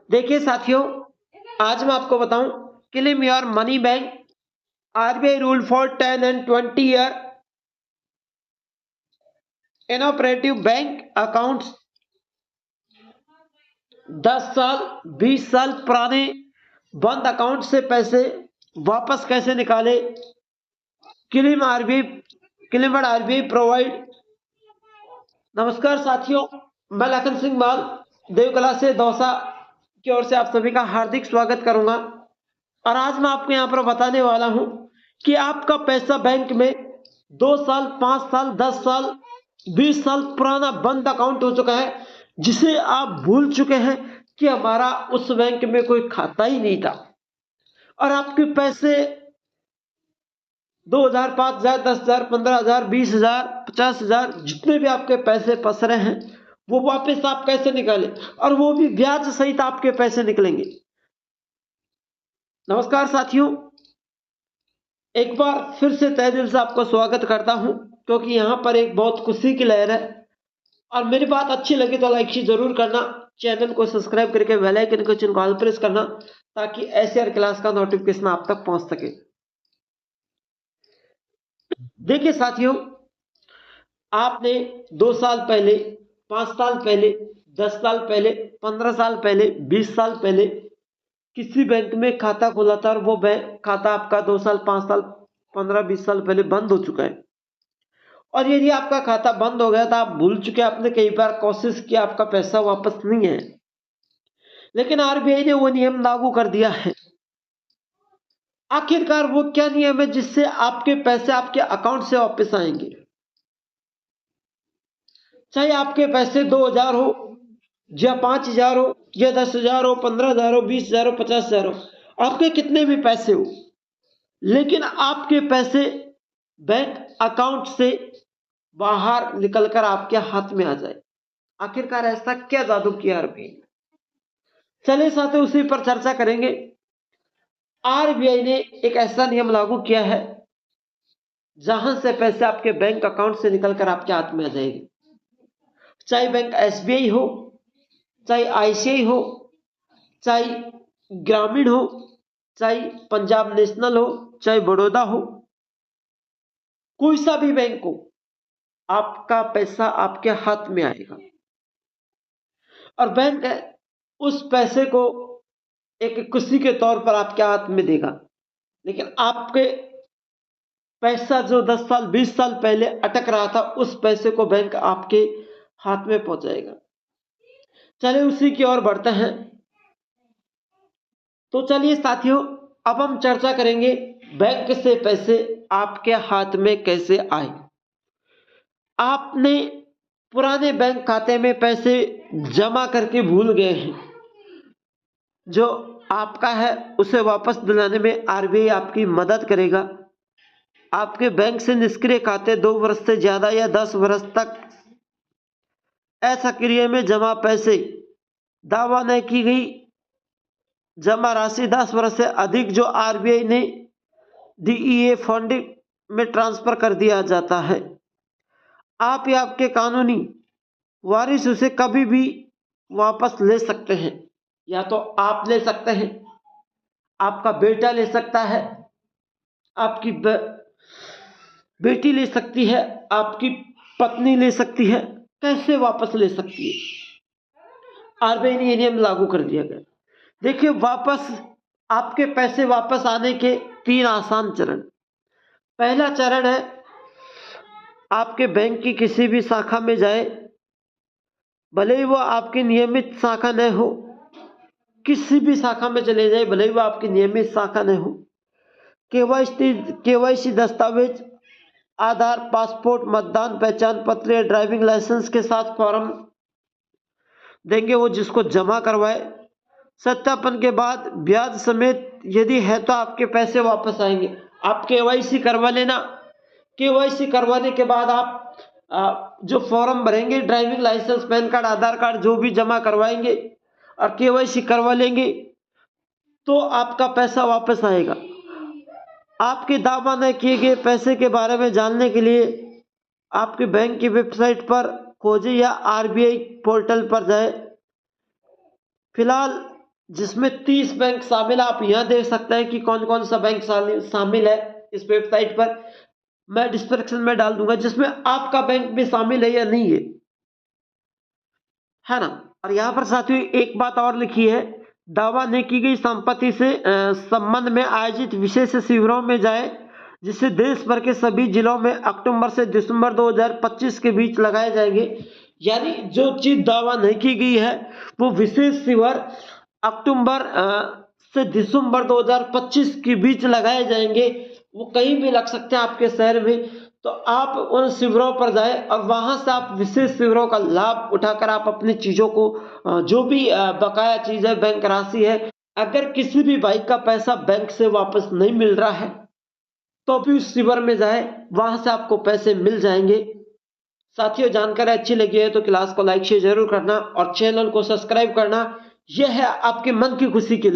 देखिए साथियों, आज मैं आपको बताऊं claim your money bank RBI rule for 10 and 20 year inoperative bank accounts. 10 साल 20 साल पुराने बंद अकाउंट से पैसे वापस कैसे निकाले। Claim RBI provide. नमस्कार साथियों, मैं लखन सिंह माल देवकला से दौसा की ओर से आप सभी का हार्दिक स्वागत करूंगा। और आज मैं आपको यहां पर बताने वाला हूं कि आपका पैसा बैंक में 2 साल 5 साल 10 साल 20 साल पुराना बंद अकाउंट हो चुका है, जिसे आप भूल चुके हैं कि हमारा उस बैंक में कोई खाता ही नहीं था, और आपके पैसे 2000 5000 10,000 15,000 20,000 50,000 जितने भी आपके पैसे फंस रहे हैं वो वापस आप कैसे निकालें, और वो भी ब्याज सहित आपके पैसे निकलेंगे। नमस्कार साथियों, एक बार फिर से तहे दिल से आपका स्वागत करता हूं, क्योंकि यहां पर एक बहुत खुशी की लहर है। और मेरी बात अच्छी लगी तो लाइक जरूर करना, चैनल को सब्सक्राइब करके बेल आइकन को चिन्ह ऑल प्रेस करना, ताकि ऐसे हर क्लास का नोटिफिकेशन आप तक पहुंच सके। देखिए साथियों, आपने 2 साल पहले 5 साल पहले 10 साल पहले 15 साल पहले 20 साल पहले किसी बैंक में खाता खोला था, और वो बैंक खाता आपका 2 साल 5 साल 15 20 साल पहले बंद हो चुका है। और यदि आपका खाता बंद हो गया था, आप भूल चुके, आपने कई बार कोशिश किया, आपका पैसा वापस नहीं है, लेकिन आरबीआई ने वो नियम लागू कर दिया है। आखिरकार वो क्या नियम है जिससे आपके पैसे आपके अकाउंट से वापस आएंगे। चाहे आपके पैसे 2,000 हो या 5,000 हो या 10,000 हो 15,000 हो 20,000 हो 50,000 हो, आपके कितने भी पैसे हो, लेकिन आपके पैसे बैंक अकाउंट से बाहर निकलकर आपके हाथ में आ जाए। आखिरकार ऐसा क्या जादू किया आरबीआई ने? चलिए साथियों, उसी पर चर्चा करेंगे। आरबीआई ने एक ऐसा नियम लागू किया है जहां से पैसे आपके बैंक अकाउंट से निकलकर आपके हाथ में आ जाएंगे। चाहे बैंक एसबीआई हो, चाहे आईसीआई हो, चाहे ग्रामीण हो, चाहे पंजाब नेशनल हो, चाहे बड़ौदा हो, कोई सा भी बैंक हो, आपका पैसा आपके हाथ में आएगा। और बैंक उस पैसे को एक खुशी के तौर पर आपके हाथ में देगा। लेकिन आपके पैसा जो 10 साल 20 साल पहले अटक रहा था, उस पैसे को बैंक आपके हाथ में पहुंचाएगा। चलिए उसी की ओर बढ़ते हैं। तो चलिए साथियों, अब हम चर्चा करेंगे बैंक से पैसे आपके हाथ में कैसे आए। आपने पुराने बैंक खाते में पैसे जमा करके भूल गए हैं, जो आपका है उसे वापस दिलाने में आरबीआई आपकी मदद करेगा। आपके बैंक से निष्क्रिय खाते 2 वर्ष से ज्यादा या 10 वर्ष तक असक्रिय में जमा पैसे, दावा न की गई जमा राशि 10 वर्ष से अधिक जो आरबीआई ने डीईए फंड में ट्रांसफर कर दिया जाता है। आप या आपके कानूनी वारिस उसे कभी भी वापस ले सकते हैं। या तो आप ले सकते हैं, आपका बेटा ले सकता है, आपकी बेटी ले सकती है, आपकी पत्नी ले सकती है। कैसे वापस ले सकती है? आरबीआई ने यह नियम लागू कर दिया गया। देखिए, वापस आपके पैसे वापस आने के 3 आसान चरण। पहला चरण है, आपके बैंक की किसी भी शाखा में जाए, भले ही वो आपकी नियमित शाखा न हो, किसी भी शाखा में चले जाए, भले ही वो आपकी नियमित शाखा न हो। केवाईसी दस्तावेज, आधार, पासपोर्ट, मतदान पहचान पत्र या ड्राइविंग लाइसेंस के साथ फॉर्म देंगे, वो जिसको जमा करवाए। सत्यापन के बाद ब्याज समेत यदि है तो आपके पैसे वापस आएंगे। आप केवाईसी करवा लेना। केवाईसी करवाने के बाद आप जो फॉर्म भरेंगे, ड्राइविंग लाइसेंस, पैन कार्ड, आधार कार्ड जो भी जमा करवाएंगे और केवाईसी करवा लेंगे, तो आपका पैसा वापस आएगा। आपके दावा न किए गए पैसे के बारे में जानने के लिए आपके बैंक की वेबसाइट पर खोजें या आरबीआई पोर्टल पर जाए। फिलहाल जिसमें 30 बैंक शामिल है। आप यहाँ देख सकते हैं कि कौन कौन सा बैंक शामिल है इस वेबसाइट पर। मैं डिस्क्रिप्शन में डाल दूंगा, जिसमें आपका बैंक भी शामिल है या नहीं है ना। और यहाँ पर साथियों एक बात और लिखी है, दावा नहीं की गई संपत्ति से संबंध में आयोजित विशेष शिविरों में जाए, जिसे देश भर के सभी जिलों में अक्टूबर से दिसंबर 2025 के बीच लगाए जाएंगे। यानी जो चीज दावा नहीं की गई है वो विशेष शिविर अक्टूबर से दिसंबर 2025 के बीच लगाए जाएंगे। वो कहीं भी लग सकते हैं आपके शहर में, तो आप उन शिविरों पर जाए और वहां से आप विशेष शिविरों का लाभ उठाकर आप अपनी चीजों को जो भी बकाया चीज है, बैंक राशि है, अगर किसी भी भाई का पैसा बैंक से वापस नहीं मिल रहा है तो भी उस शिविर में जाए, वहां से आपको पैसे मिल जाएंगे। साथियों जानकारी अच्छी लगी है तो क्लास को लाइक शेयर जरूर करना और चैनल को सब्सक्राइब करना। यह है आपके मन की खुशी के लिए।